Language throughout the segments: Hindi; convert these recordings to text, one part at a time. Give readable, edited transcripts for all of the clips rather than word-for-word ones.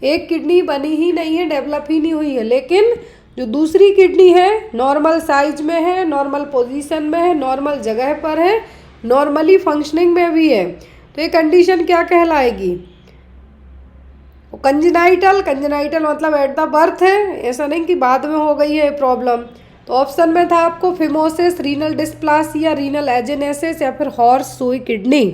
एक किडनी बनी ही नहीं है, डेवलप ही नहीं हुई है, लेकिन जो दूसरी किडनी है नॉर्मल साइज में है, नॉर्मल पोजीशन में है, नॉर्मल जगह पर है, नॉर्मली फंक्शनिंग में भी है, तो ये कंडीशन क्या कहलाएगी? कंजेनाइटल। कंजेनाइटल मतलब एट द बर्थ है, ऐसा नहीं कि बाद में हो गई है प्रॉब्लम। तो ऑप्शन में था आपको फिमोसिस, रीनल डिस्प्लासिया, रीनल एजेनेसिस या फिर हॉर्स सुई किडनी।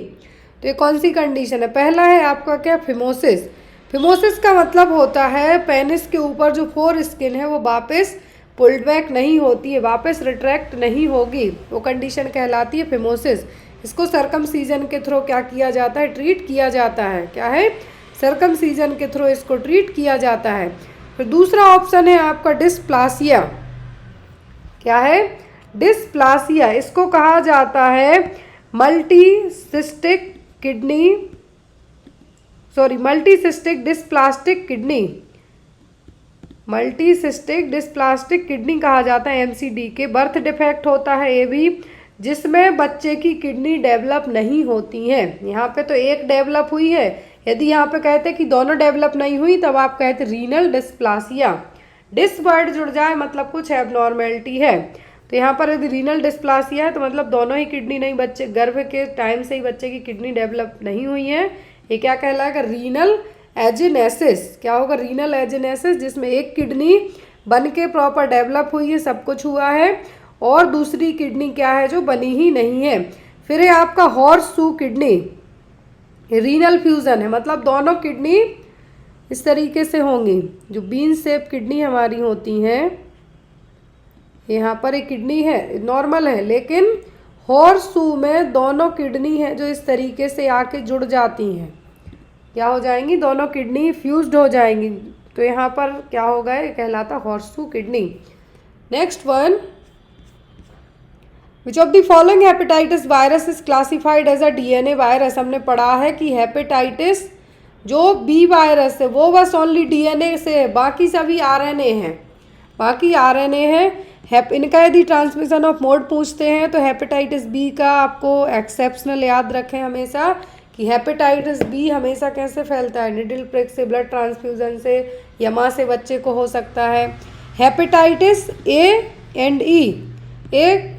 तो ये कौन सी कंडीशन है? पहला है आपका क्या? फिमोसिस। फिमोसिस का मतलब होता है पेनिस के ऊपर जो फोर स्किन है वो वापस पुल्ड बैक नहीं होती है, वापस रिट्रैक्ट नहीं होगी, वो कंडीशन कहलाती है फिमोसिस। इसको सर्कमसीजन के थ्रू क्या किया जाता है? ट्रीट किया जाता है। क्या है? सर्कमसीजन के थ्रू इसको ट्रीट किया जाता है। फिर दूसरा ऑप्शन है आपका डिस्प्लासिया। क्या है? डिस्प्लासिया। इसको कहा जाता है मल्टीसिस्टिक kidney, sorry मल्टीसिस्टिक dysplastic kidney. मल्टीसिस्टिक dysplastic kidney कहा जाता है एमसीडी के। बर्थ डिफेक्ट होता है ये भी, जिसमें बच्चे की किडनी डेवलप नहीं होती है। यहाँ पे तो एक डेवलप हुई है, यदि यहाँ पे कहते कि दोनों डेवलप नहीं हुई तब आप कहते रीनल डिस्प्लासिया। डिस वर्ड जुड़ जाए मतलब कुछ एबनॉर्मेलिटी है। तो यहाँ पर यदि रीनल डिस्प्लासिया है तो मतलब दोनों ही किडनी नहीं, बच्चे गर्भ के टाइम से ही बच्चे की किडनी डेवलप नहीं हुई है। ये क्या कहलाएगा? Renal agenesis. क्या होगा? रीनल एजेनेसिस, जिसमें एक किडनी बन के प्रॉपर डेवलप हुई है, सब कुछ हुआ है, और दूसरी किडनी क्या है? जो बनी ही नहीं है। फिर है आपका horse shoe kidney. Renal fusion है, मतलब दोनों किडनी इस तरीके से होंगी। जो बीन शेप किडनी हमारी होती हैं, यहाँ पर एक किडनी है नॉर्मल है, लेकिन हॉर्स शू में दोनों किडनी है जो इस तरीके से आके जुड़ जाती हैं। क्या हो जाएंगी? दोनों किडनी फ्यूज्ड हो जाएंगी। तो यहाँ पर क्या होगा? ये कहलाता horse shoe kidney. Next one, which of the following hepatitis virus is classified as a DNA virus. हमने पढ़ा है कि हेपेटाइटिस जो बी वायरस है वो बस ओनली डीएनए से है, बाकी सभी आरएनए हैं, बाकी आरएनए है। इनका यदि ट्रांसमिशन ऑफ मोड पूछते हैं तो हेपेटाइटिस बी का आपको एक्सेप्शनल याद रखें हमेशा कि हेपेटाइटिस बी हमेशा कैसे फैलता है? निडल प्रिक से, ब्लड ट्रांसफ्यूजन से, या माँ से बच्चे को हो सकता है। Hepatitis A and E a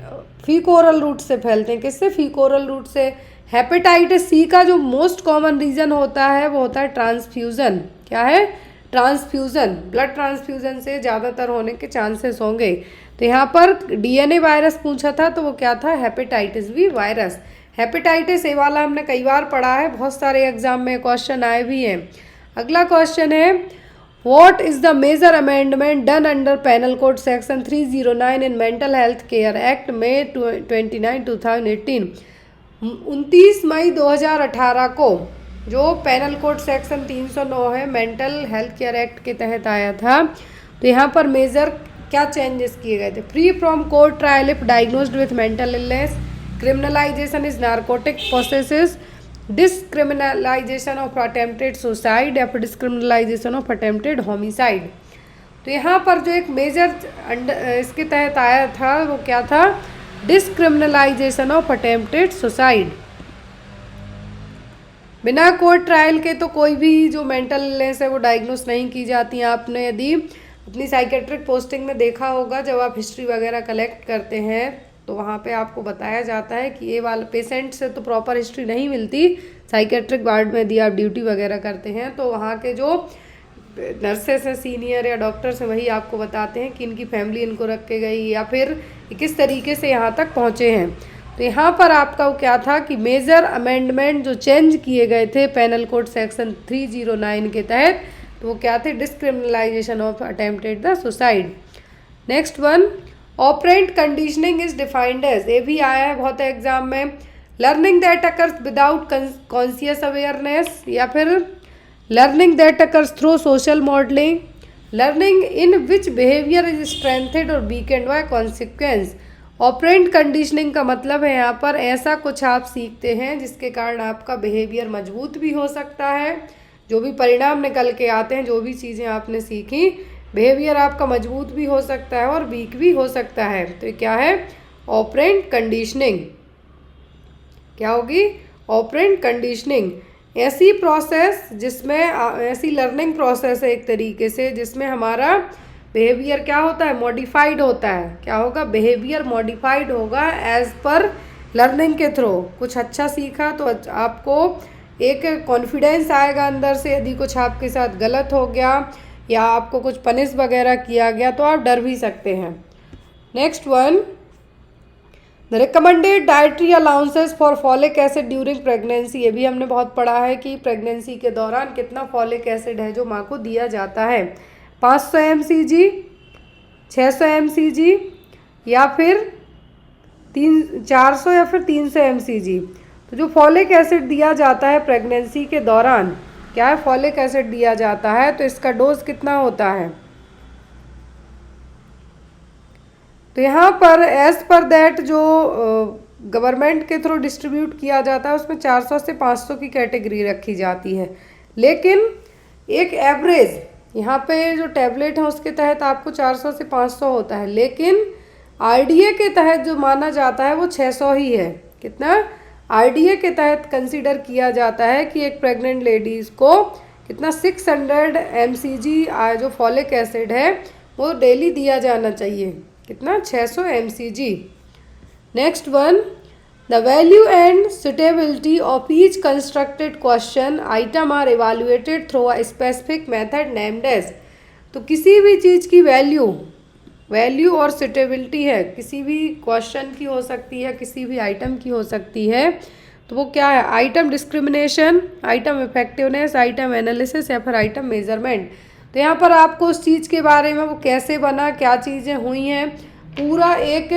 faecal oral route से फैलते हैं। किससे? फीकोरल रूट से। हेपेटाइटिस सी का जो मोस्ट कॉमन रीजन होता है वो होता है ट्रांसफ्यूज़न। क्या है? ट्रांसफ्यूज़न। ब्लड ट्रांसफ्यूज़न से ज़्यादातर होने के चांसेस होंगे। तो यहाँ पर डीएनए वायरस पूछा था तो वो क्या था? Hepatitis B virus. Hepatitis A वाला हमने कई बार पढ़ा है, बहुत सारे एग्जाम में क्वेश्चन आए भी हैं। अगला क्वेश्चन है, What is the major amendment done under Penal Code Section 309 in Mental Health Care Act May 29, 2018? 29 मई 2018 को जो पेनल कोड सेक्शन 309 है मेंटल हेल्थ केयर एक्ट के तहत आया था, तो यहाँ पर मेजर क्या चेंजेस किए गए थे? Free from court trial if diagnosed with mental illness, criminalisation is narcotic processes, decriminalisation of attempted suicide या फिर डिस्क्रिमिनलाइजेशन ऑफ अटेम्प्टेड होमिसाइड। तो यहाँ पर जो एक मेजर इसके तहत आया था वो क्या था? डिस्क्रिमिनलाइजेशन ऑफ अटेम्प्टेड सुसाइड। बिना कोर्ट ट्रायल के तो कोई भी जो मेंटल इलनेस है वो डायग्नोस नहीं की जाती। आपने यदि अपनी साइकेट्रिक पोस्टिंग में देखा होगा, जब आप हिस्ट्री वगैरह कलेक्ट करते हैं तो वहाँ पे आपको बताया जाता है कि ये वाला पेशेंट से तो प्रॉपर हिस्ट्री नहीं मिलती। साइकेट्रिक वार्ड में यदि आप ड्यूटी वगैरह करते हैं तो वहाँ के जो नर्सेस हैं सीनियर या डॉक्टर्स हैं वही आपको बताते हैं कि इनकी फैमिली इनको रख के गई या फिर किस तरीके से यहाँ तक पहुँचे हैं। तो यहाँ पर आपका वो क्या था कि मेजर अमेंडमेंट जो चेंज किए गए थे पेनल कोड सेक्शन 309 के तहत, तो वो क्या थे? Decriminalisation of attempted the suicide. Next one, operant conditioning is defined as, ये भी आया है बहुत एग्जाम में, learning that occurs without conscious awareness, या फिर learning that occurs through social modelling, learning in which behaviour is strengthened और weakened by consequence. Operant conditioning का मतलब है यहाँ पर ऐसा कुछ आप सीखते हैं जिसके कारण आपका बिहेवियर मजबूत भी हो सकता है, जो भी परिणाम निकल के आते हैं, जो भी चीज़ें आपने सीखी, बिहेवियर आपका मजबूत भी हो सकता है और वीक भी हो सकता है। तो ये क्या है? Operant conditioning. क्या होगी? Operant conditioning. ऐसी प्रोसेस जिसमें ऐसी लर्निंग प्रोसेस है एक तरीके से जिसमें हमारा बिहेवियर क्या होता है, मॉडिफाइड होता है। क्या होगा, बिहेवियर मॉडिफाइड होगा एज पर लर्निंग के थ्रू। कुछ अच्छा सीखा तो आपको एक कॉन्फिडेंस आएगा अंदर से। यदि कुछ आपके साथ गलत हो गया या आपको कुछ पनिश वगैरह किया गया तो आप डर भी सकते हैं। Next one, the recommended dietary allowances for folic acid during pregnancy. ये भी हमने बहुत पढ़ा है कि प्रेगनेंसी के दौरान कितना फॉलिक एसिड है जो माँ को दिया जाता है। 500 mcg, 600 mcg या फिर 400 या फिर 300 mcg। तो जो फॉलिक एसिड दिया जाता है प्रेगनेंसी के दौरान, क्या है, फॉलिक एसिड दिया जाता है, तो इसका डोज कितना होता है। तो यहाँ पर एज पर दैट जो गवर्नमेंट के थ्रू डिस्ट्रीब्यूट किया जाता है उसमें 400 से 500 की कैटेगरी रखी जाती है। लेकिन एक एवरेज यहाँ पे जो टैबलेट है उसके तहत आपको 400 से 500 होता है, लेकिन आरडीए के तहत जो माना जाता है वो 600 ही है। कितना, आरडीए के तहत कंसीडर किया जाता है कि एक प्रेग्नेंट लेडीज़ को कितना 600 mcg जो फॉलिक एसिड है वो डेली दिया जाना चाहिए। कितना, 600 mcg। Next one, the value and suitability of each constructed question item are evaluated through a specific method named as. तो किसी भी चीज़ की वैल्यू और सुटेबिलिटी है, किसी भी क्वेश्चन की हो सकती है, किसी भी आइटम की हो सकती है, तो वो क्या है, item discrimination, item effectiveness, item analysis या फिर आइटम मेजरमेंट। तो यहाँ पर आपको उस चीज़ के बारे में, वो कैसे बना, क्या चीज़ें हुई हैं, पूरा एक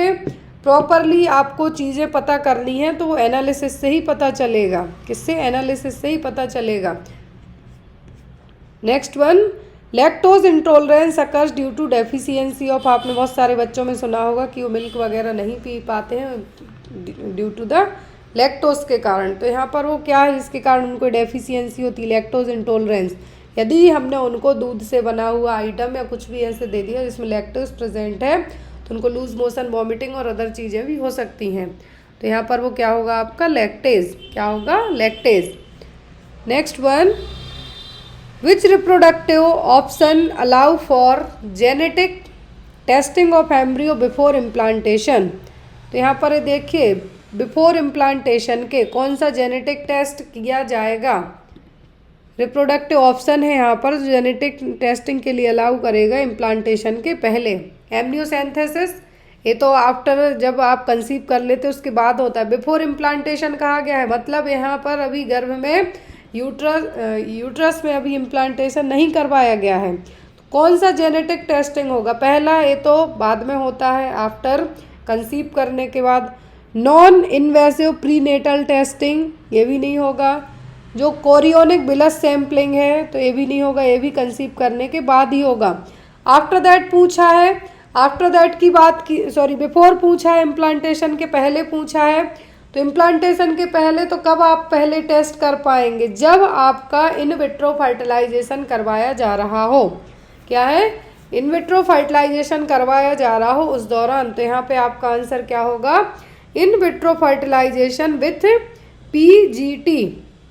प्रॉपरली आपको चीज़ें पता करनी है। तो वो एनालिसिस से ही पता चलेगा। किससे, एनालिसिस से ही पता चलेगा। Next one, lactose intolerance occurs due to deficiency of. आपने बहुत सारे बच्चों में सुना होगा कि वो मिल्क वगैरह नहीं पी पाते हैं ड्यू टू द लैक्टोज के कारण। तो यहाँ पर वो क्या है जिसके कारण उनको डेफिशिएंसी होती है, लैक्टोज इंटॉलरेंस। यदि हमने उनको दूध से बना हुआ आइटम या कुछ भी ऐसे दे दिया जिसमें लैक्टोज प्रेजेंट है तो उनको लूज मोशन, वॉमिटिंग और अदर चीज़ें भी हो सकती हैं। तो यहाँ पर वो क्या होगा, आपका लैक्टेज। क्या होगा, lactase. Next one, which reproductive option allow for genetic testing of embryo before implantation. तो यहाँ पर देखिए, बिफोर इम्प्लांटेशन के कौन सा जेनेटिक टेस्ट किया जाएगा। रिप्रोडक्टिव ऑप्शन है यहाँ पर जो जेनेटिक टेस्टिंग के लिए अलाउ करेगा इम्प्लांटेशन के पहले। एमनियोसेंथेसिस, ये तो आफ्टर, जब आप कंसीव कर लेते उसके बाद होता है। बिफोर इम्प्लांटेशन कहा गया है, मतलब यहाँ पर अभी गर्भ में यूट्रस में अभी इम्प्लांटेशन नहीं करवाया गया है। तो कौन सा जेनेटिक टेस्टिंग होगा, पहला, ये तो बाद में होता है आफ्टर कंसीव करने के बाद। नॉन इन्वेसिव प्रीनेटल टेस्टिंग, ये भी नहीं होगा। जो कोरियोनिक बिलस सैम्पलिंग है तो ये भी नहीं होगा, ये भी कंसीव करने के बाद ही होगा। आफ्टर दैट पूछा है, आफ्टर दैट की बात की, सॉरी बिफोर पूछा है, इम्प्लांटेशन के पहले पूछा है। तो इम्प्लांटेशन के पहले तो कब आप पहले टेस्ट कर पाएंगे, जब आपका इन विट्रो फर्टिलाइजेशन करवाया जा रहा हो। क्या है, इन विट्रो फर्टिलाइजेशन करवाया जा रहा हो उस दौरान। तो यहाँ पे आपका आंसर क्या होगा, in vitro fertilization with PGT.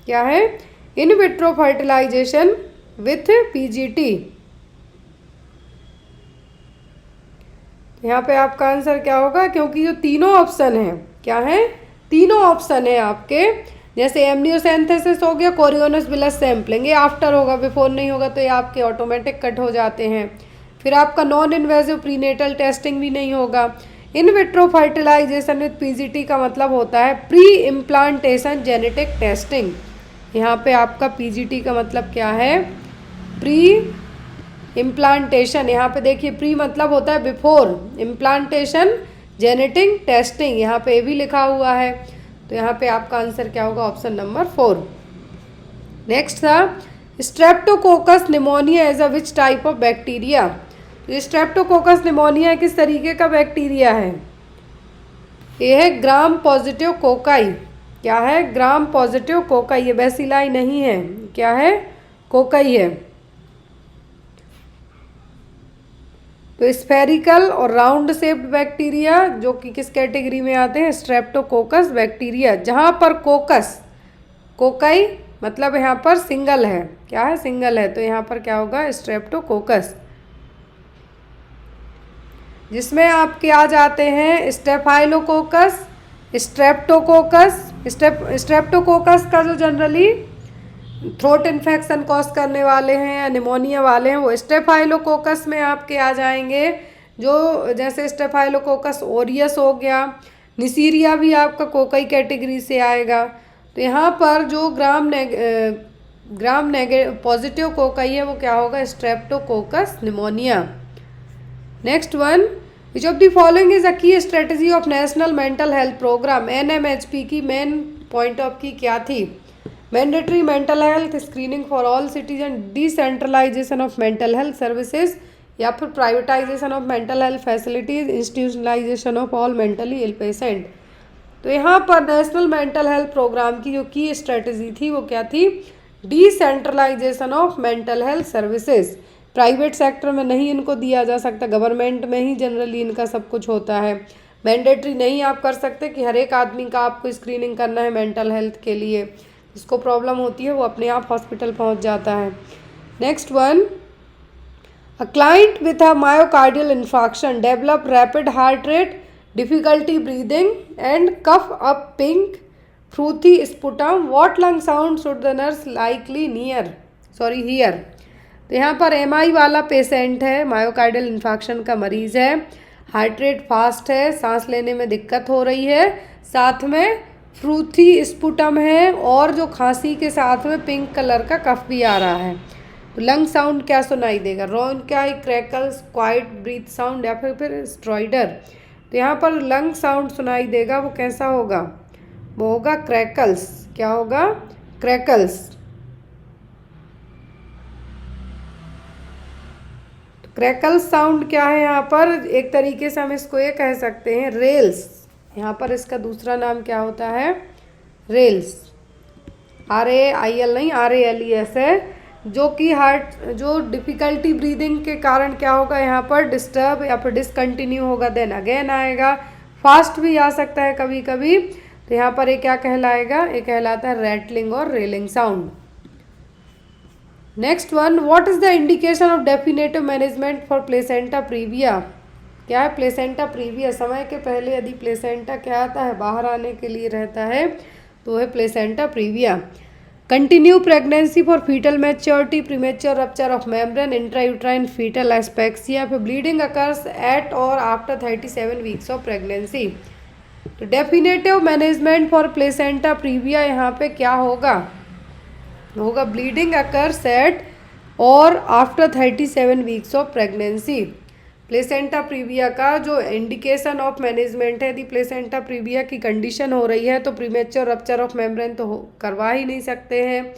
क्या है, in vitro fertilization with PGT. यहाँ पे आपका आंसर क्या होगा, क्योंकि जो तीनों ऑप्शन है, क्या है, तीनों ऑप्शन है आपके, जैसे एमनियोसेंथेसिस हो गया, कोरियोनस बिलस सैम्पलिंग, ये आफ्टर होगा, बिफोर नहीं होगा, तो ये आपके ऑटोमेटिक कट हो जाते हैं। फिर आपका नॉन इन्वेसिव प्रीनेटल टेस्टिंग भी नहीं होगा। In vitro fertilization with PGT का मतलब होता है प्री इम्प्लांटेशन जेनेटिक टेस्टिंग। यहाँ पे आपका पीजीटी का मतलब क्या है, प्री इम्प्लांटेशन। यहाँ पे देखिए, प्री मतलब होता है बिफोर, इम्प्लांटेशन जेनेटिक टेस्टिंग, यहाँ पे भी लिखा हुआ है। तो यहाँ पे आपका आंसर क्या होगा, ऑप्शन नंबर 4। नेक्स्ट था, streptococcus pneumoniae as a which type of bacteria. तो स्ट्रेप्टोकोकस निमोनिया किस तरीके का बैक्टीरिया है, ये है ग्राम पॉजिटिव कोकाई। क्या है, ग्राम पॉजिटिव कोकाई, ये बैसिलाई नहीं है, क्या है, कोकाई है। तो स्फेरिकल और राउंड शेप्ड बैक्टीरिया जो कि किस कैटेगरी में आते हैं, स्ट्रेप्टोकोकस बैक्टीरिया, जहाँ पर कोकस, कोकाई मतलब यहाँ पर सिंगल है, क्या है, सिंगल है, तो यहाँ पर क्या होगा, स्ट्रेप्टोकोकस। जिसमें आपके आ जाते हैं स्टेफाइलोकोकस, स्ट्रेप्टोकोकस। स्ट्रेप्टोकोकस का जो जनरली थ्रोट इन्फेक्शन कॉज करने वाले हैं या निमोनिया वाले हैं वो स्टेफाइलोकोकस में आपके आ जाएंगे। जो जैसे स्टेफाइलोकोकस ओरियस हो गया, निसीरिया भी आपका कोकाई कैटेगरी से आएगा। तो यहाँ पर जो ग्राम पॉजिटिव कोकाई है वो क्या होगा, streptococcus pneumonia. Next one, which of the following is a key strategy of national mental health programme. NMHP की मेन पॉइंट ऑफ की क्या थी, mandatory mental health screening for all citizen, decentralisation of mental health services, या फिर privatisation of mental health facilities, institutionalisation of all mentally ill patient. तो यहाँ पर नेशनल मेंटल हेल्थ प्रोग्राम की जो की स्ट्रेटजी थी वो क्या थी, decentralization of mental health services. Private sector में नहीं इनको दिया जा सकता, गवर्नमेंट में ही जनरली इनका सब कुछ होता है। मैंडेटरी नहीं आप कर सकते कि हर एक आदमी का आपको स्क्रीनिंग करना है मेंटल हेल्थ के लिए, जिसको प्रॉब्लम होती है वो अपने आप हॉस्पिटल पहुंच जाता है। Next one, a client with a myocardial infarction develop rapid heart rate, difficulty breathing and cough up pink frothy sputum, what lung sound should the nurse likely hear. तो यहाँ पर MI वाला पेशेंट है, मायोकार्डियल इन्फार्क्शन का मरीज है, हार्ट रेट फास्ट है, सांस लेने में दिक्कत हो रही है, साथ में फ्रूथी स्पुटम है और जो खांसी के साथ में पिंक कलर का कफ भी आ रहा है। तो लंग साउंड क्या सुनाई देगा, रोनकाई, क्रैकल्स, क्वाइट ब्रीथ साउंड या फिर स्ट्राइडर। तो यहाँ पर लंग साउंड सुनाई देगा, वो कैसा होगा, वो होगा क्रैकल्स। क्या होगा, क्रैकल्स। क्रैकल्स साउंड क्या है यहाँ पर, एक तरीके से हम इसको ये कह सकते हैं रेल्स। यहाँ पर इसका दूसरा नाम क्या होता है, रेल्स। RAIL नहीं, RALES है। जो कि जो डिफ़िकल्टी ब्रीदिंग के कारण क्या होगा, यहाँ पर डिस्टर्ब या फिर डिसकंटिन्यू होगा, देन अगेन आएगा, फास्ट भी आ सकता है कभी कभी। तो यहाँ पर ये क्या कहलाएगा, ये कहलाता है रैटलिंग और railing sound. Next one, what is the indication of definitive management for placenta previa. क्या है, प्लेसेंटा प्रीविया, समय के पहले यदि प्लेसेंटा क्या आता है, बाहर आने के लिए रहता है, तो है placenta previa. Continue pregnancy for fetal maturity, premature rupture of membrane, intrauterine fetal asphyxia, फिर ब्लीडिंग अकर्स एट और आफ्टर 37 वीक्स ऑफ प्रेगनेंसी। तो definitive management for placenta previa यहाँ पे क्या होगा, ब्लीडिंग अकर्स एट और after 37 weeks of pregnancy. Placenta previa का जो इंडिकेशन ऑफ मैनेजमेंट है, यदि प्लेसेंटा प्रीविया की कंडीशन हो रही है तो प्रीमेच्योर रप्चर ऑफ मेम्ब्रेन तो करवा ही नहीं सकते हैं,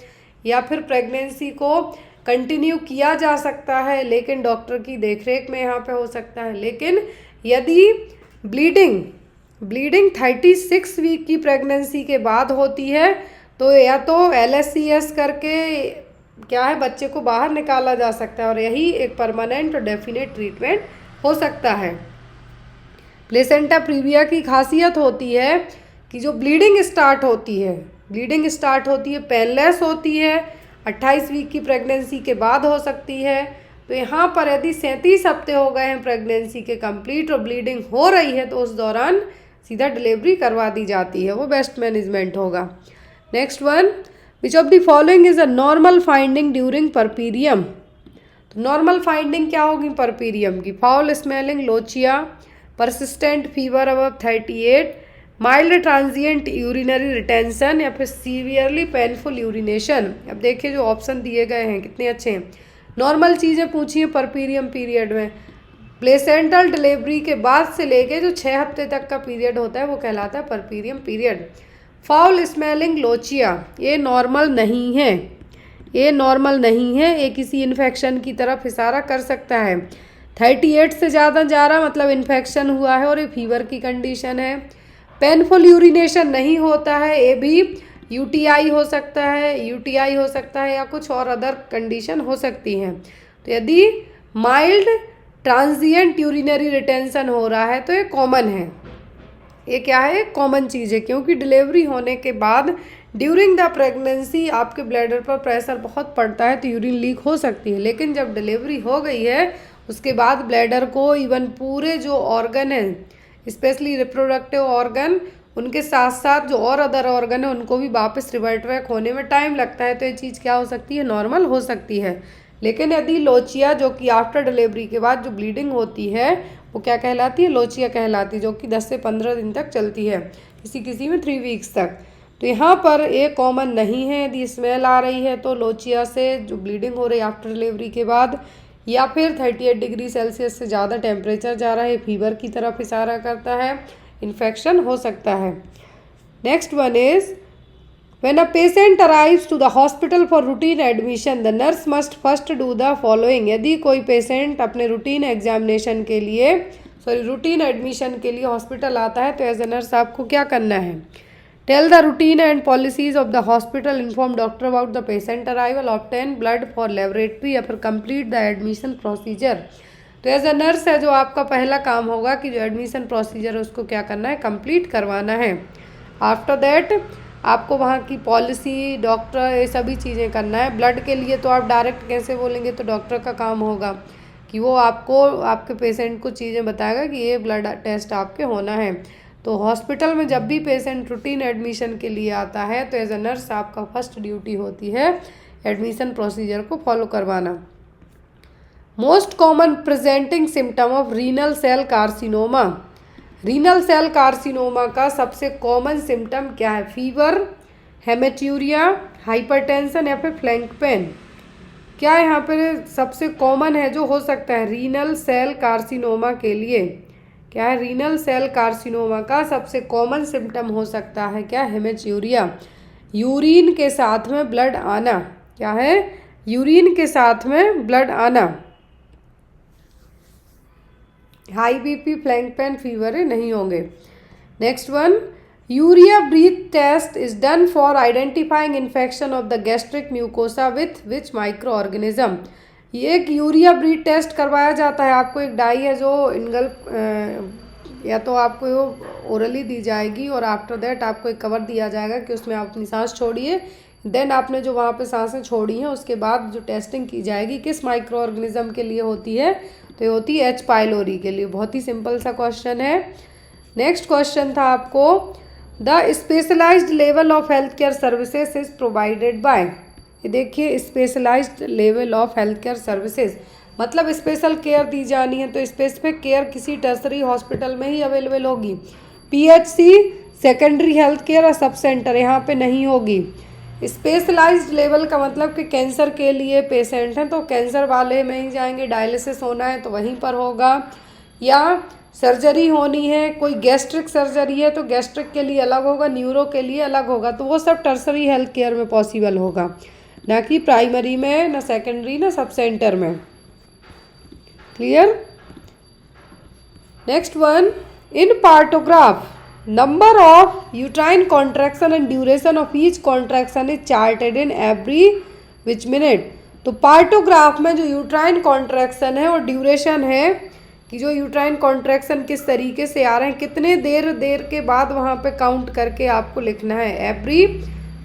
या फिर प्रेगनेंसी को कंटिन्यू किया जा सकता है लेकिन डॉक्टर की देखरेख में यहाँ पे हो सकता है। लेकिन यदि ब्लीडिंग 36 वीक की प्रेगनेंसी के बाद होती है तो या तो LSCS करके क्या है, बच्चे को बाहर निकाला जा सकता है और यही एक परमानेंट और डेफिनेट ट्रीटमेंट हो सकता है। प्लेसेंटा प्रीविया की खासियत होती है कि जो ब्लीडिंग स्टार्ट होती है पेनलेस होती है, 28 वीक की प्रेगनेंसी के बाद हो सकती है। तो यहाँ पर यदि 37 हफ्ते हो गए हैं प्रेगनेंसी के कंप्लीट और ब्लीडिंग हो रही है तो उस दौरान सीधा डिलीवरी करवा दी जाती है, वो बेस्ट मैनेजमेंट होगा। Next one, which of the following is a normal finding during puerperium. तो नॉर्मल फाइंडिंग क्या होगी परपीरियम की, foul smelling lochia, persistent fever above 38, mild transient urinary retention या फिर सीवियरली पेनफुल यूरिनेशन। अब देखिए जो ऑप्शन दिए गए हैं कितने अच्छे हैं, नॉर्मल चीज़ें पूछी हैं परपीरियम पीरियड में। प्लेसेंटल डिलीवरी के बाद से लेके जो 6 हफ्ते तक का पीरियड होता है वो कहलाता है puerperium period. Foul smelling lochia ये नॉर्मल नहीं है, ये किसी इन्फेक्शन की तरफ इशारा कर सकता है। 38 से ज़्यादा जा रहा मतलब इन्फेक्शन हुआ है और ये फीवर की कंडीशन है। पेनफुल यूरिनेशन नहीं होता है, ये भी UTI हो सकता है या कुछ और अदर कंडीशन हो सकती हैं। तो यदि माइल्ड ट्रांजिएंट यूरिनरी रिटेंशन हो रहा है तो ये कॉमन है, ये क्या है, कॉमन चीज़ है, क्योंकि डिलीवरी होने के बाद ड्यूरिंग द प्रेगनेंसी आपके ब्लैडर पर प्रेशर बहुत पड़ता है तो यूरिन लीक हो सकती है, लेकिन जब डिलीवरी हो गई है उसके बाद ब्लैडर को इवन पूरे जो ऑर्गन हैं, स्पेशली रिप्रोडक्टिव ऑर्गन, उनके साथ साथ जो और अदर ऑर्गन है उनको भी वापस रिवर्ट बैक होने में टाइम लगता है। तो ये चीज़ क्या हो सकती है, नॉर्मल हो सकती है। लेकिन यदि लोचिया जो कि आफ्टर डिलीवरी के बाद जो ब्लीडिंग होती है वो क्या कहलाती है, लोचिया कहलाती है, जो कि 10 से 15 दिन तक चलती है, किसी किसी में 3 वीक्स तक। तो यहाँ पर एक कॉमन नहीं है, यदि स्मेल आ रही है तो लोचिया से जो ब्लीडिंग हो रही है आफ्टर डिलीवरी के बाद, या फिर 38 डिग्री सेल्सियस से ज़्यादा टेम्परेचर जा रहा है, फीवर की तरफ इशारा करता है, इन्फेक्शन हो सकता है। Next one is when a patient arrives to the hospital for routine admission the nurse must first do the following। यदि कोई पेशेंट अपने रूटीन एग्जामिनेशन के लिए रूटीन एडमिशन के लिए हॉस्पिटल आता है तो एज ए नर्स आपको क्या करना है, tell the routine and policies of the hospital, inform doctor about the patient arrival, obtain blood for laboratory या फिर कंप्लीट द एडमिशन प्रोसीजर। तो एज अ नर्स है जो आपका पहला काम होगा कि जो एडमिशन प्रोसीजर है उसको क्या करना है, कंप्लीट करवाना है। आफ्टर दैट आपको वहाँ की पॉलिसी, डॉक्टर, ये सभी चीज़ें करना है। ब्लड के लिए तो आप डायरेक्ट कैसे बोलेंगे, तो डॉक्टर का काम होगा कि वो आपको आपके पेशेंट को चीज़ें बताएगा कि ये ब्लड टेस्ट आपके होना है। तो हॉस्पिटल में जब भी पेशेंट रूटीन एडमिशन के लिए आता है तो एज अ नर्स आपका फर्स्ट ड्यूटी होती है एडमिशन प्रोसीजर को फॉलो करवाना। Most common presenting symptom of renal cell carcinoma. Renal cell carcinoma का सबसे कॉमन सिम्टम क्या है, फीवर, हेमेट्यूरिया, हाइपरटेंशन या फिर फ्लैंक पेन। क्या यहाँ पर सबसे कॉमन है जो हो सकता है रीनल सेल कार्सिनोमा के लिए, क्या है, रीनल सेल कार्सिनोमा का सबसे कॉमन सिम्टम हो सकता है क्या, हेमेट्यूरिया, यूरिन के साथ में ब्लड आना। क्या है, यूरिन के साथ में ब्लड आना। High BP, flank pain, fever नहीं होंगे। Next one, urea breath test is done for identifying infection of the gastric mucosa with which microorganism. ये एक यूरिया ब्रीथ टेस्ट करवाया जाता है। आपको एक डाई है जो इनगल्फ या तो आपको ओरली दी जाएगी और आफ्टर दैट आपको एक कवर दिया जाएगा कि उसमें आप अपनी सांस छोड़िए। देन आपने जो वहाँ पे सांसें छोड़ी हैं उसके बाद जो टेस्टिंग की जाएगी किस माइक्रो ऑर्गेनिज्म के लिए होती है, तो ये होती है एच पाइलोरी के लिए। बहुत ही सिंपल सा क्वेश्चन है। नेक्स्ट क्वेश्चन था आपको, the specialized level of health care services is provided by. ये देखिए, specialized level of health care services मतलब स्पेशल केयर दी जानी है तो स्पेसिफिक केयर किसी टर्सरी हॉस्पिटल में ही अवेलेबल होगी। पीएचसी, सेकेंडरी हेल्थ केयर और सब सेंटर यहाँ पे नहीं होगी। स्पेशलाइज्ड लेवल का मतलब कि कैंसर के लिए पेशेंट हैं तो कैंसर वाले में ही जाएंगे, डायलिसिस होना है तो वहीं पर होगा, या सर्जरी होनी है, कोई गैस्ट्रिक सर्जरी है तो गैस्ट्रिक के लिए अलग होगा, न्यूरो के लिए अलग होगा, तो वो सब टर्सरी हेल्थ केयर में पॉसिबल होगा, ना कि प्राइमरी में, ना सेकेंडरी, ना सब सेंटर में। Clear. Next one, in partograph number of uterine contraction and duration of each contraction is chartered in every which minute. तो पार्टोग्राफ में जो यूट्राइन कॉन्ट्रैक्शन है और ड्यूरेशन है कि जो यूट्राइन कॉन्ट्रैक्शन किस तरीके से आ रहे हैं, कितने देर के बाद वहाँ पे काउंट करके आपको लिखना है, एवरी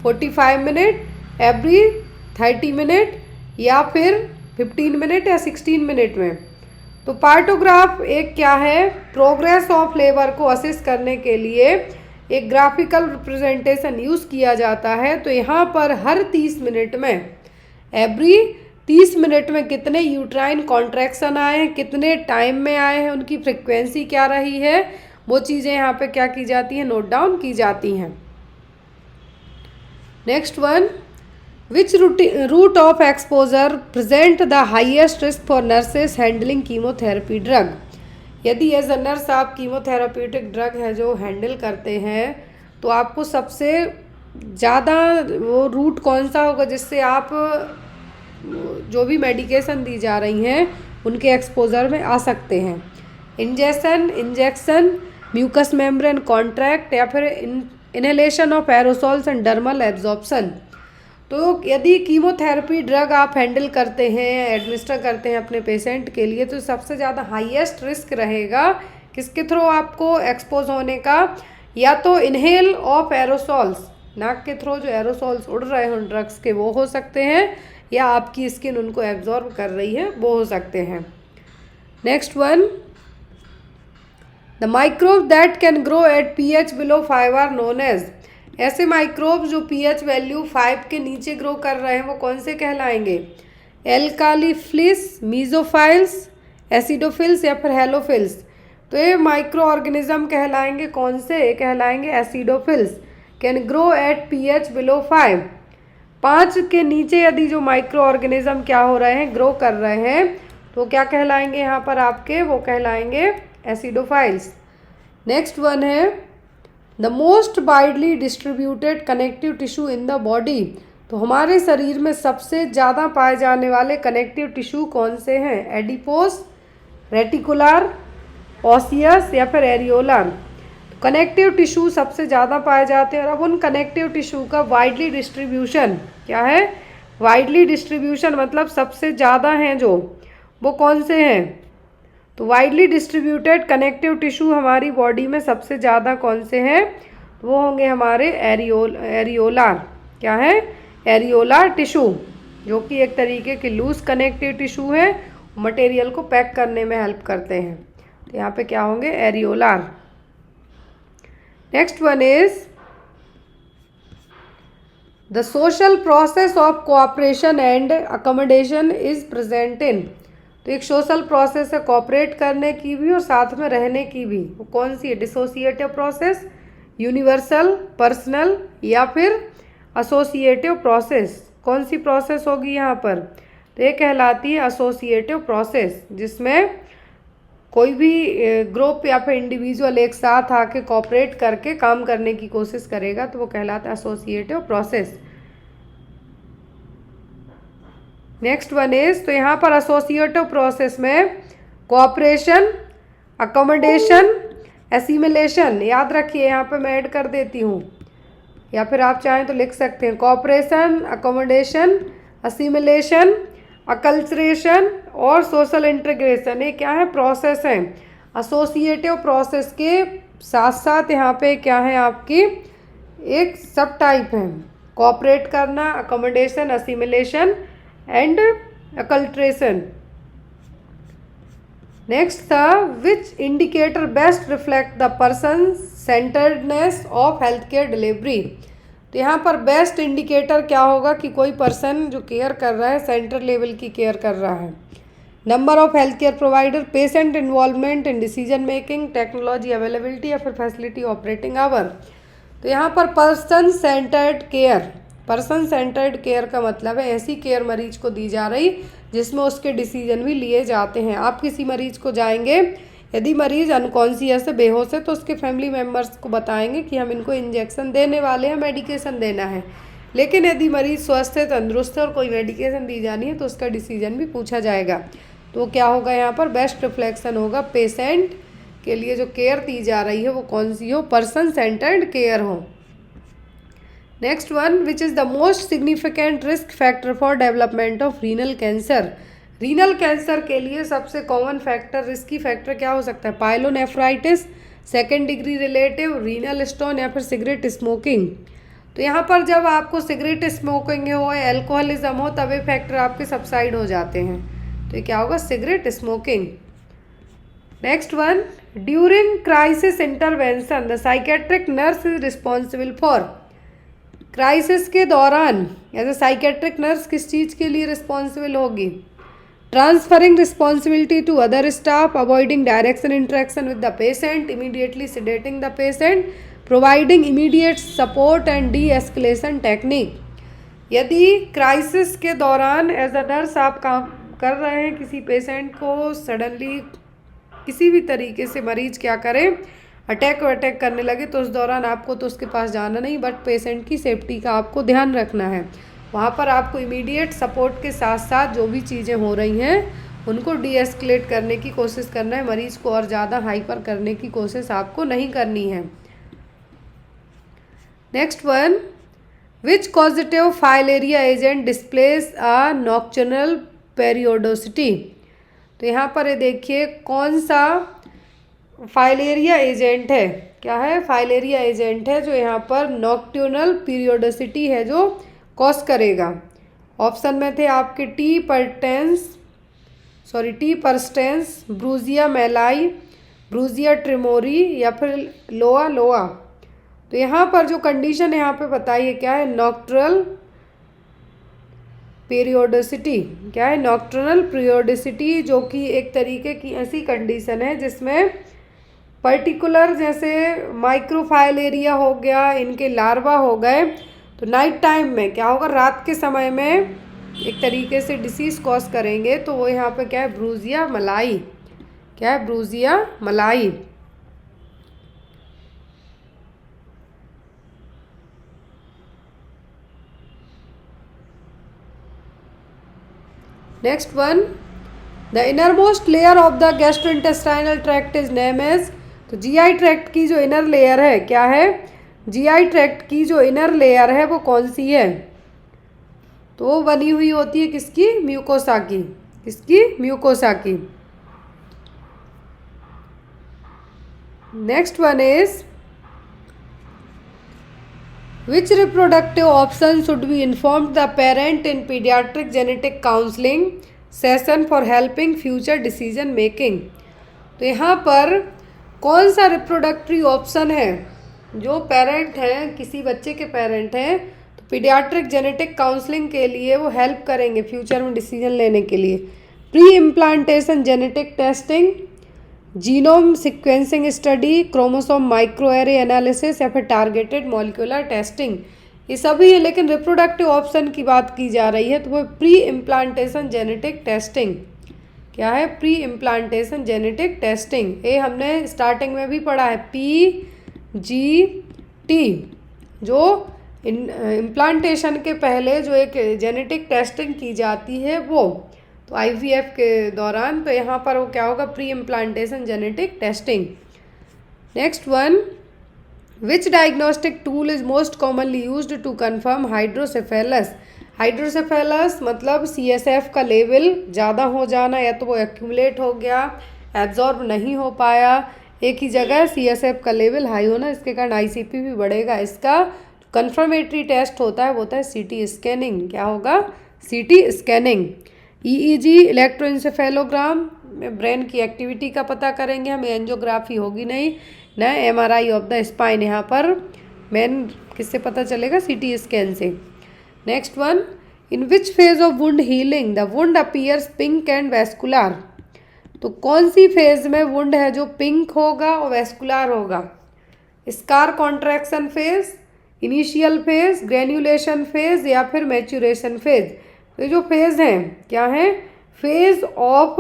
45 मिनट, एवरी 30 मिनट, या फिर 15 मिनट या 16 मिनट में। तो पार्टोग्राफ एक क्या है, प्रोग्रेस ऑफ लेबर को असिस्ट करने के लिए एक ग्राफिकल रिप्रेजेंटेशन यूज़ किया जाता है। तो यहाँ पर हर 30 मिनट में, एवरी 30 मिनट में कितने यूट्राइन कॉन्ट्रैक्शन आए हैं, कितने टाइम में आए हैं, उनकी फ्रिक्वेंसी क्या रही है, वो चीज़ें यहाँ पे क्या की जाती हैं, नोट डाउन की जाती हैं। Next one, Which route of exposure present the highest risk for nurses handling chemotherapy drug? यदि एज अ नर्स आप कीमोथेराप्यूटिक ड्रग है जो हैंडल करते हैं तो आपको सबसे ज़्यादा वो रूट कौन सा होगा जिससे आप जो भी मेडिकेशन दी जा रही हैं उनके एक्सपोजर में आ सकते हैं। इंजेक्शन, म्यूकस मेम्ब्रेन कॉन्ट्रैक्ट, या फिर inhalation of aerosols and dermal absorption. तो यदि कीमोथेरेपी ड्रग आप हैंडल करते हैं, एडमिनिस्टर करते हैं अपने पेशेंट के लिए, तो सबसे ज़्यादा हाईएस्ट रिस्क रहेगा किसके थ्रू आपको एक्सपोज होने का, या तो इनहेल ऑफ एरोसोल्स, नाक के थ्रू जो एरोसोल्स उड़ रहे हों ड्रग्स के वो हो सकते हैं, या आपकी स्किन उनको एब्जॉर्ब कर रही है वो हो सकते हैं। Next one, the microbe that can grow at pH below 5 are known as. ऐसे माइक्रोब जो pH वैल्यू 5 के नीचे ग्रो कर रहे हैं वो कौन से कहलाएंगे? एल्कालीफिलिस, मीजोफाइल्स, एसिडोफिल्स या फिर हेलोफिल्स। तो ये माइक्रो ऑर्गेनिज्म कहलाएंगे कौन से? कहलाएंगे acidophiles. Can grow at pH below 5। 5 के नीचे यदि जो माइक्रो ऑर्गेनिज्म क्या हो रहे हैं, ग्रो कर रहे हैं, तो क्या कहलाएंगे यहाँ पर आपके? वो कहलाएंगे एसिडोफाइल्स। नेक्स्ट वन है, the most widely distributed connective tissue in the body. तो हमारे शरीर में सबसे ज़्यादा पाए जाने वाले कनेक्टिव टिश्यू कौन से हैं? एडिपोस, रेटिकुलर, ऑसियस या फिर एरियोलर। कनेक्टिव टिश्यू सबसे ज़्यादा पाए जाते हैं। और अब उन कनेक्टिव टिश्यू का वाइडली डिस्ट्रीब्यूशन क्या है? वाइडली डिस्ट्रीब्यूशन मतलब सबसे ज़्यादा हैं जो, वो कौन से हैं? तो वाइडली डिस्ट्रीब्यूटेड कनेक्टिव टिश्यू हमारी बॉडी में सबसे ज़्यादा कौन से हैं? वो होंगे हमारे एरियोलार। क्या है? एरियोलार टिश्यू, जो कि एक तरीके के लूज कनेक्टिव टिश्यू है, मटेरियल को पैक करने में हेल्प करते हैं। तो यहाँ पे क्या होंगे? Areolar. Next one is the social process of cooperation and accommodation is present in. तो एक सोशल प्रोसेस है कोऑपरेट करने की भी और साथ में रहने की भी, वो कौन सी है? डिसोसिएटिव प्रोसेस, यूनिवर्सल, पर्सनल या फिर एसोसिएटिव प्रोसेस। कौन सी प्रोसेस होगी यहाँ पर? तो ये कहलाती है एसोसिएटिव प्रोसेस, जिसमें कोई भी ग्रुप या फिर इंडिविजुअल एक साथ आके कोऑपरेट करके काम करने की कोशिश करेगा तो वो कहलाता है associative process. Next one is, तो यहाँ पर एसोसिएटिव प्रोसेस में कोऑपरेशन, अकोमोडेशन, एसिमिलेशन, याद रखिए यहाँ पे मैं ऐड कर देती हूँ, या फिर आप चाहें तो लिख सकते हैं कोऑपरेशन, अकोमोडेशन, असिमिलेशन, अकल्चरेशन और सोशल इंटीग्रेशन। ये क्या है? प्रोसेस है। एसोसिएटिव प्रोसेस के साथ साथ यहाँ पे क्या है आपकी? एक सब टाइप है, कोऑपरेट करना, accommodation, assimilation and acculturation. Next था, which indicator best reflect the person centredness of health care delivery. तो यहाँ पर बेस्ट इंडिकेटर क्या होगा कि कोई पर्सन जो केयर कर रहा है सेंटर लेवल की केयर कर रहा है। Number of health care provider, patient involvement in decision making, technology availability या फिर फैसिलिटी ऑपरेटिंग आवर। तो यहाँ पर person centred care, person centred care का मतलब है ऐसी केयर मरीज को दी जा रही जिसमें उसके डिसीजन भी लिए जाते हैं। आप किसी मरीज को जाएंगे, यदि मरीज अनकॉन्शियस है, बेहोश है, तो उसके फैमिली मेम्बर्स को बताएंगे कि हम इनको इंजेक्शन देने वाले हैं, मेडिकेशन देना है। लेकिन यदि मरीज स्वस्थ है, तंदुरुस्त है और कोई मेडिकेशन दी जानी है तो उसका डिसीजन भी पूछा जाएगा। तो क्या होगा यहाँ पर? बेस्ट रिफ्लेक्शन होगा पेशेंट के लिए जो केयर दी जा रही है वो कौन सी हो? पर्सन सेंटर्ड केयर हो। Next one, which is the most significant risk factor for development of renal cancer. Renal cancer के लिए सबसे कॉमन फैक्टर, रिस्की फैक्टर क्या हो सकता है? Pyelonephritis, second degree relative, renal stone या फिर सिगरेट स्मोकिंग। तो यहाँ पर जब आपको सिगरेट स्मोकिंग हो या एल्कोहलिज्म हो तब ये फैक्टर आपके सबसाइड हो जाते हैं। तो ये क्या होगा? Cigarette smoking. Next one, during crisis intervention the psychiatric nurse is responsible for. Crisis के दौरान एज ए साइकेट्रिक नर्स किस चीज़ के लिए रिस्पॉन्सिबल होगी? Transferring responsibility to other staff, avoiding direction interaction with the patient, immediately sedating the patient, providing immediate support and de escalation technique. यदि क्राइसिस के दौरान एज अ नर्स आप काम कर रहे हैं, किसी पेशेंट को सडनली किसी भी तरीके से मरीज क्या करे, अटैक करने लगे, तो उस दौरान आपको तो उसके पास जाना नहीं, बट पेशेंट की सेफ्टी का आपको ध्यान रखना है। वहाँ पर आपको इमीडिएट सपोर्ट के साथ साथ जो भी चीज़ें हो रही हैं उनको डी एस्केलेट करने की कोशिश करना है, मरीज को और ज़्यादा हाइपर करने की कोशिश आपको नहीं करनी है। नेक्स्ट वन, विच कॉजेटिव फाइलेरिया एजेंट डिस्प्लेस अ नॉक्टर्नल पेरियोडोसिटी। तो यहाँ पर ये देखिए कौन सा फाइलेरिया एजेंट है। क्या है? फाइलेरिया एजेंट है जो यहाँ पर नॉक्ट्यूनल पीरियोडिसिटी है जो कॉज करेगा। ऑप्शन में थे आपके टी परस्टेंस, ब्रूजिया मेलाई, ब्रूजिया ट्रिमोरी या फिर लोआ लोआ। तो यहाँ पर जो कंडीशन यहाँ पे बताइए क्या है? नॉक्ट्रल पीरियोडिसिटी। क्या है? नॉक्ट्रनल पीरियोडिसिटी, जो कि एक तरीके की ऐसी कंडीशन है जिसमें पर्टिकुलर जैसे माइक्रोफाइलेरिया हो गया, इनके लार्वा हो गए, तो नाइट टाइम में क्या होगा? रात के समय में एक तरीके से डिसीज कॉज करेंगे। तो वो यहाँ पे क्या है? ब्रूजिया मलाई। क्या है? Brugia malayi. Next one, the innermost layer of the gastrointestinal tract is name as. तो जीआई ट्रैक्ट की जो इनर लेयर है, क्या है? जीआई ट्रैक्ट की जो इनर लेयर है वो कौन सी है? तो वो बनी हुई होती है किसकी? म्यूकोसा की। किसकी? म्यूकोसा की। Next one is which reproductive option should be informed the parent in pediatric genetic counseling session for helping future decision making। तो यहाँ पर कौन सा रिप्रोडक्टरी ऑप्शन है जो पेरेंट हैं, किसी बच्चे के पेरेंट हैं, तो पीडियाट्रिक जेनेटिक काउंसलिंग के लिए वो हेल्प करेंगे फ्यूचर में डिसीजन लेने के लिए? Pre implantation genetic testing, genome sequencing study, chromosome microarray analysis या फिर टारगेटेड मॉलिक्यूलर टेस्टिंग। ये सभी है, लेकिन रिप्रोडक्टिव ऑप्शन की बात की जा रही है तो वो प्री इम्प्लांटेशन जेनेटिक टेस्टिंग। क्या है? Pre implantation genetic testing. ये हमने स्टार्टिंग में भी पढ़ा है, PGT, जो इम्प्लांटेशन के पहले जो एक जेनेटिक टेस्टिंग की जाती है वो, तो IVF के दौरान। तो यहाँ पर वो क्या होगा? Pre implantation genetic testing. Next one, which diagnostic tool is most commonly used to confirm hydrocephalus. Hydrocephalus मतलब CSF का लेवल ज़्यादा हो जाना, या तो वो एक्यूमुलेट हो गया, एब्जॉर्ब नहीं हो पाया एक ही जगह, CSF का लेवल हाई होना, इसके कारण ICP भी बढ़ेगा। इसका कंफर्मेटरी टेस्ट होता है वो होता है CT स्कैनिंग। क्या होगा? CT scanning. EEG इलेक्ट्रोइंसेफेलोग्राम में ब्रेन की एक्टिविटी का पता करेंगे हम, एंजियोग्राफी होगी नहीं ना, MRI ऑफ द स्पाइन। यहाँ पर मेन किससे पता चलेगा? CT स्कैन से। Next one, in which phase of wound healing the wound appears pink and vascular. तो कौन सी फेज में वुंड है जो पिंक होगा और वेस्कुलर होगा? Scar contraction phase, initial phase, granulation phase या फिर मैच्यूरेशन फेज। तो जो फेज हैं क्या है? फेज ऑफ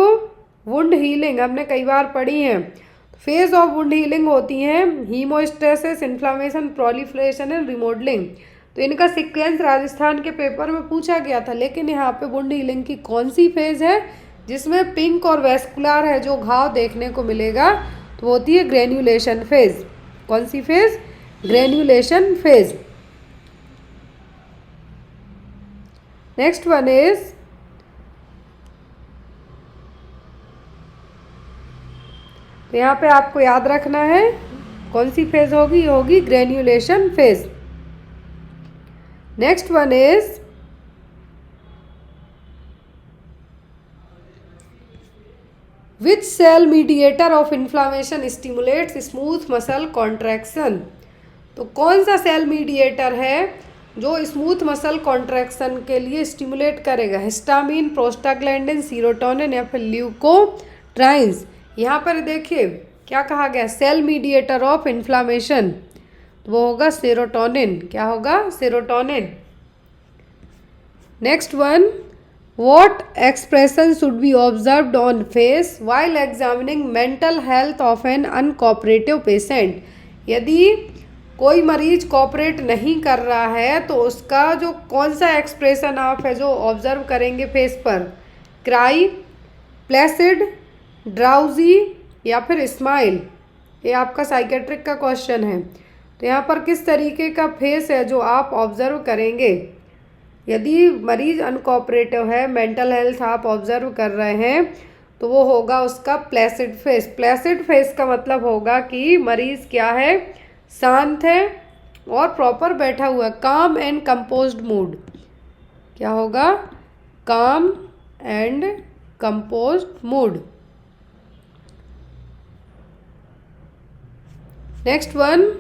वुंड हीलिंग हमने कई बार पढ़ी हैं। फेज ऑफ वुंड हीलिंग होती हैं haemostasis, inflammation, proliferation and remodelling. तो इनका सीक्वेंस राजस्थान के पेपर में पूछा गया था, लेकिन यहाँ पे वुंड हीलिंग की कौन सी फेज है जिसमें पिंक और वेस्कुलर है जो घाव देखने को मिलेगा? तो होती है ग्रेन्युलेशन फेज। कौन सी phase? Granulation phase. Next one is, तो यहाँ पे आपको याद रखना है कौन सी फेज होगी? होगी granulation phase. Next one is, which cell mediator of inflammation stimulates smooth muscle contraction. तो कौन सा सेल मीडिएटर है जो स्मूथ मसल कॉन्ट्रैक्शन के लिए स्टिमुलेट करेगा? हिस्टामिन, प्रोस्टाग्लैंडिन, सीरोटोनिन या फिर ल्यूकोट्राइन्स। यहाँ पर देखिए क्या कहा गया? सेल मीडिएटर ऑफ इन्फ्लामेशन, तो वो होगा सेरोटोनिन। क्या होगा? Serotonin. Next one, what expression should be observed on face while examining mental health of an uncooperative patient. यदि कोई मरीज कोऑपरेट नहीं कर रहा है तो उसका जो कौन सा एक्सप्रेशन आप है जो ऑब्जर्व करेंगे फेस पर? क्राई, प्लेसिड, ड्राउजी या फिर स्माइल। ये आपका साइकेट्रिक का क्वेश्चन है। तो यहाँ पर किस तरीके का फेस है जो आप ऑब्जर्व करेंगे? यदि मरीज अनकोऑपरेटिव है, मेंटल हेल्थ आप ऑब्जर्व कर रहे हैं, तो वो होगा उसका प्लेसिड फेस। प्लेसिड फेस का मतलब होगा कि मरीज क्या है, शांत है और प्रॉपर बैठा हुआ है, काम एंड कंपोज्ड मूड। क्या होगा, काम and composed mood. Next one,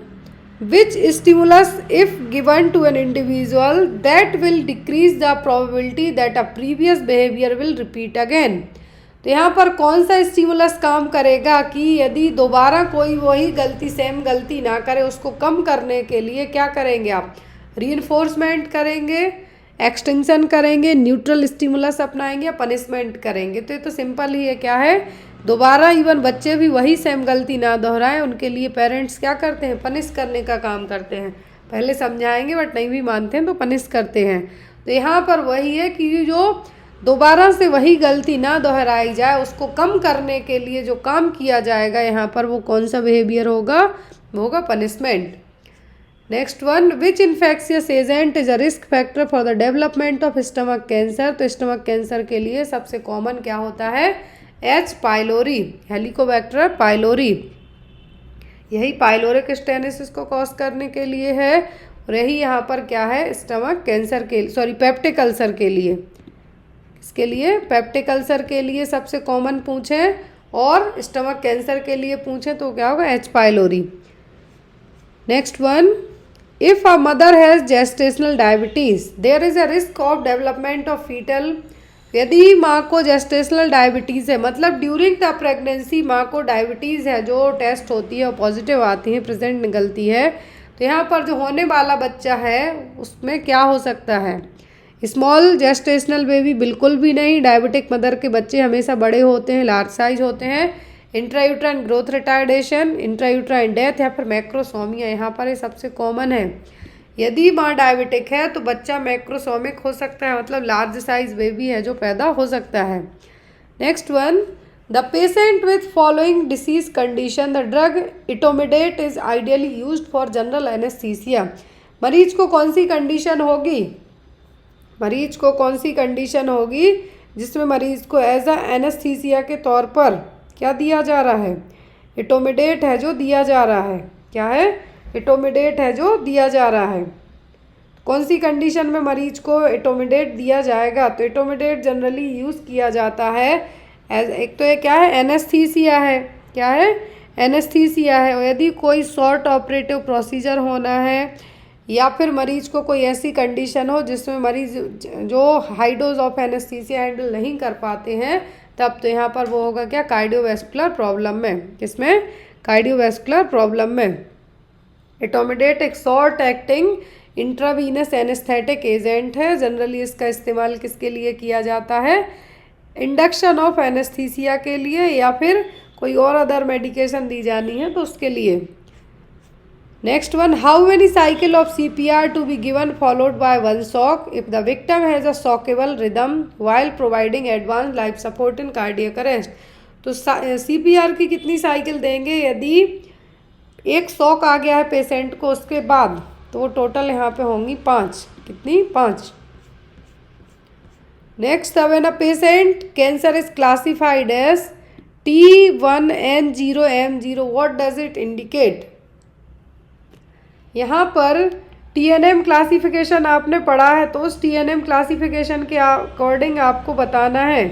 which stimulus if given to an individual that will decrease the probability that a previous behavior will repeat again। तो यहाँ पर कौन सा स्टिमुलस काम करेगा कि यदि दोबारा कोई वही गलती, सेम गलती ना करे, उसको कम करने के लिए क्या करेंगे आप, रीइंफोर्समेंट करेंगे, एक्सटेंशन करेंगे, न्यूट्रल स्टिमुलस अपनाएंगे या पनिशमेंट करेंगे। तो ये तो सिंपल ही है, क्या है, दोबारा इवन बच्चे भी वही सेम गलती ना दोहराएं, उनके लिए पेरेंट्स क्या करते हैं, पनिश करने का काम करते हैं। पहले समझाएंगे बट नहीं भी मानते हैं तो पनिश करते हैं। तो यहाँ पर वही है कि जो दोबारा से वही गलती ना दोहराई जाए, उसको कम करने के लिए जो काम किया जाएगा यहाँ पर, वो कौन सा बिहेवियर होगा, वो होगा punishment. Next one, which infectious agent is a risk factor for the development of stomach cancer. तो स्टमक कैंसर के लिए सबसे कॉमन क्या होता है, एच पाइलोरी, हेलिकोबैक्टर पाइलोरी। यही पाइलोरिक स्टेनोसिस को कॉज करने के लिए है, और यही यहाँ पर क्या है, स्टमक कैंसर के, सॉरी पेप्टिक अल्सर के लिए, इसके लिए पेप्टिक अल्सर के लिए सबसे कॉमन पूछें और स्टमक कैंसर के लिए पूछें तो क्या होगा, H pylori. Next one, if a mother has gestational diabetes there is a risk of development of fetal. यदि माँ को जेस्टेशनल डायबिटीज़ है, मतलब ड्यूरिंग द प्रेगनेंसी माँ को डायबिटीज़ है, जो टेस्ट होती है और पॉजिटिव आती है, प्रेजेंट निकलती है, तो यहाँ पर जो होने वाला बच्चा है उसमें क्या हो सकता है, स्मॉल जेस्टेशनल बेबी बिल्कुल भी नहीं। डायबिटिक मदर के बच्चे हमेशा बड़े होते हैं, लार्ज साइज होते हैं। Intrauterine growth retardation, intrauterine death या फिर मैक्रोसोमिया, यहाँ पर ये सबसे कॉमन है। यदि माँ डायबिटिक है तो बच्चा मैक्रोसोमिक हो सकता है, मतलब लार्ज साइज बेबी है जो पैदा हो सकता है। Next one, the patient with following disease condition the drug इटोमिडेट is ideally used for general anaesthesia. मरीज को कौन सी कंडीशन होगी, मरीज को कौन सी कंडीशन होगी जिसमें मरीज को एज अ एनेस्थीसिया के तौर पर क्या दिया जा रहा है, इटोमिडेट है जो दिया जा रहा है, क्या है, इटोमिडेट है जो दिया जा रहा है। कौन सी कंडीशन में मरीज को इटोमिडेट दिया जाएगा, तो इटोमिडेट जनरली यूज़ किया जाता है एज, एक तो ये क्या है, एनेस्थीसिया है, क्या है, एनेस्थीसिया है। और यदि कोई शॉर्ट ऑपरेटिव प्रोसीजर होना है या फिर मरीज को कोई ऐसी कंडीशन हो जिसमें मरीज जो high dose of anaesthesia handle नहीं कर पाते हैं, तब तो यहाँ पर वो होगा क्या, कार्डियोवैस्कुलर प्रॉब्लम में। किसमें, कार्डियोवैस्कुलर प्रॉब्लम में। इटोमिडेट एक short acting intravenous anaesthetic agent है। जनरली इसका इस्तेमाल किसके लिए किया जाता है, इंडक्शन ऑफ एनेस्थीसिया के लिए, या फिर कोई और अदर मेडिकेशन दी जानी है तो उसके लिए। Next one, how many cycle of CPR to be given followed by one shock if the victim has a shockable rhythm while providing advance life support in cardiac arrest. तो CPR की कितनी साइकिल देंगे, यदि एक शॉक आ गया है पेशेंट को उसके बाद, तो वो टोटल यहाँ पे होंगी 5। कितनी, 5। Next, when a patient cancer is classified as T1N0M0 what does it indicate. यहाँ पर TNM क्लासिफिकेशन आपने पढ़ा है, तो उस TNM क्लासिफिकेशन के अकॉर्डिंग आपको बताना है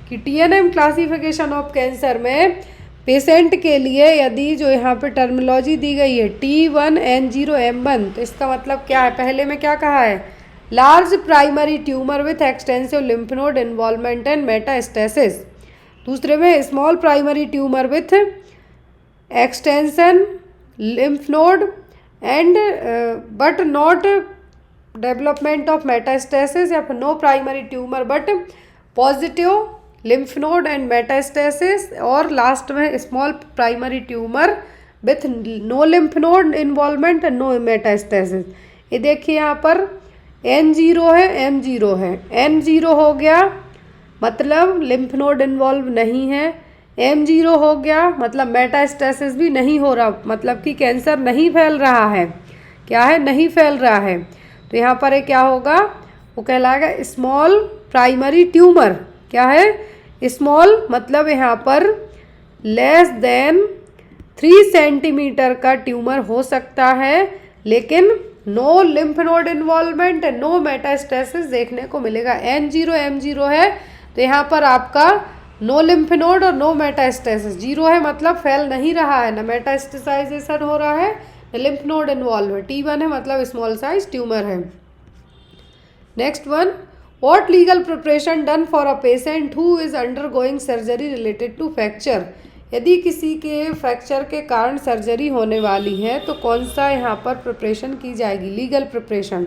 कि TNM क्लासिफिकेशन ऑफ कैंसर में पेशेंट के लिए यदि जो यहाँ पे टर्मिनोलॉजी दी गई है T1N0M1, तो इसका मतलब क्या है, पहले में क्या कहा है, large primary tumour with extensive lymph node involvement and metastasis. दूसरे में small primary tumour with extension lymph node and but not development of metastasis, या फिर no primary tumour but positive lymph node and metastasis, और लास्ट में small primary tumour with no lymph node involvement and no metastasis. ये देखिए यहाँ पर N0 है, M0 है। N0 हो गया मतलब लिम्फ नोड इन्वॉल्व नहीं है, M0 हो गया मतलब मेटास्टेसिस भी नहीं हो रहा, मतलब कि कैंसर नहीं फैल रहा है, क्या है, नहीं फैल रहा है। तो यहाँ पर क्या होगा, वो कहलाएगा स्मॉल प्राइमरी ट्यूमर, क्या है, स्मॉल मतलब यहाँ पर लेस देन 3 सेंटीमीटर का ट्यूमर हो सकता है, लेकिन no lymph node involvement, no metastasis देखने को मिलेगा। N0 M0 है तो यहाँ पर आपका नो लिम्फ नोड और नो मेटास्टेसिस, 0 है मतलब फैल नहीं रहा है, ना मेटास्टेसाइजेशन हो रहा है, ना लिम्फ नोड इन्वॉल्व है। T1 है मतलब स्मॉल साइज ट्यूमर है। Next one, what legal preparation done for a patient who is undergoing surgery related to fracture. यदि किसी के फ्रैक्चर के कारण सर्जरी होने वाली है तो कौन सा यहाँ पर प्रिपरेशन की जाएगी? Legal preparation.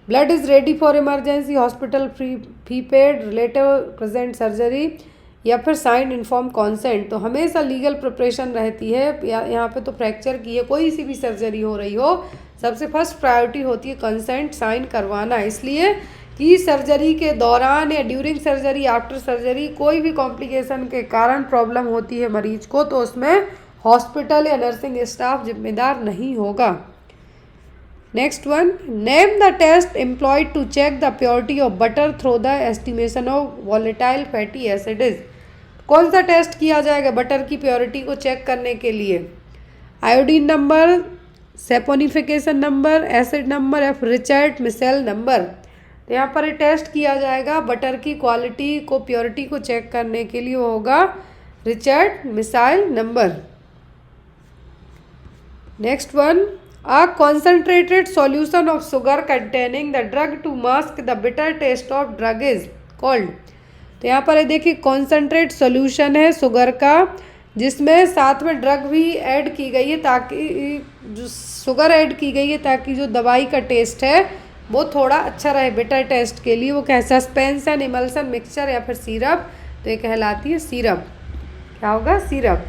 Blood is ready for emergency, hospital fee paid, relative present surgery, या फिर साइन इन्फॉर्म कॉन्सेंट। तो हमेशा लीगल प्रिपरेशन रहती है। यहाँ पे तो फ्रैक्चर की है, कोई सी भी सर्जरी हो रही हो, सबसे फर्स्ट प्रायोरिटी होती है कंसेंट साइन करवाना, इसलिए कि सर्जरी के दौरान या ड्यूरिंग सर्जरी, आफ्टर सर्जरी कोई भी कॉम्प्लिकेशन के कारण प्रॉब्लम होती है मरीज को, तो उसमें हॉस्पिटल या नर्सिंग स्टाफ जिम्मेदार नहीं होगा। Next one, name the test employed to check the purity of butter through the estimation of volatile fatty acids. कौन सा टेस्ट किया जाएगा बटर की प्योरिटी को चेक करने के लिए? Iodine number, saponification number, acid number या रिचर्ड मिशेल नंबर। तो यहाँ पर टेस्ट किया जाएगा बटर की क्वालिटी को, प्योरिटी को चेक करने के लिए, वो होगा Richard Mitchell number. Next one, a concentrated solution of sugar containing the drug to mask the bitter taste of drug is called। तो यहाँ पर देखिए कॉन्सेंट्रेट सॉल्यूशन है शुगर का, जिसमें साथ में ड्रग भी ऐड की गई है, ताकि जो शुगर ऐड की गई है ताकि जो दवाई का टेस्ट है वो थोड़ा अच्छा रहे बिटर टेस्ट के लिए। वो क्या, सस्पेंशन, इमल्सन, मिक्सचर या फिर सिरप। तो ये कहलाती है सिरप। क्या होगा? Syrup.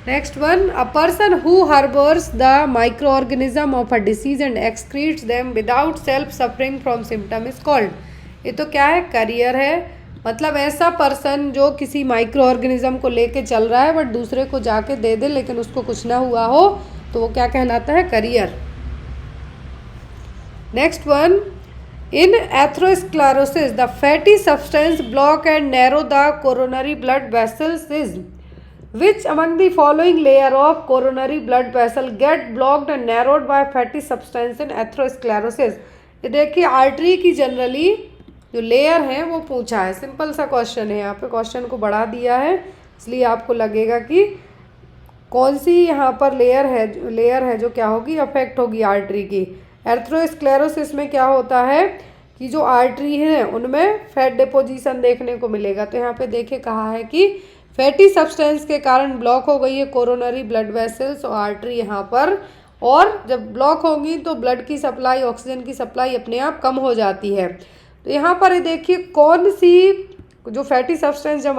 Next one, a person who harbours the micro organism of a disease and excretes them without self suffering from symptom is called. ये तो क्या है? करियर है। मतलब ऐसा पर्सन जो किसी माइक्रो ऑर्गेनिज्म को लेके चल रहा है बट दूसरे को जाके दे दे लेकिन उसको कुछ ना हुआ हो, तो वो क्या कहलाता है? Career. Next one, in atherosclerosis the fatty substance block and narrow the coronary blood vessels is Which among the following layer of coronary blood vessel get blocked and narrowed by fatty substance in atherosclerosis। ये देखिए आर्टरी की जनरली जो लेयर है वो पूछा है, सिंपल सा क्वेश्चन है, यहाँ पे क्वेश्चन को बढ़ा दिया है इसलिए आपको लगेगा कि कौन सी यहाँ पर लेयर है जो क्या होगी, अफेक्ट होगी आर्टरी की। एथेरोस्क्लेरोसिस में क्या होता है कि जो आर्टरी है उनमें फैट डिपोजिशन देखने को मिलेगा। तो यहाँ पे देखिए कहा है कि फैटी सब्सटेंस के कारण ब्लॉक हो गई है कोरोनरी ब्लड वेसल्स और आर्टरी यहाँ पर, और जब ब्लॉक होंगी तो ब्लड की सप्लाई, ऑक्सीजन की सप्लाई अपने आप कम हो जाती है। तो यहाँ पर देखिए कौन सी जो फैटी सब्सटेंस जब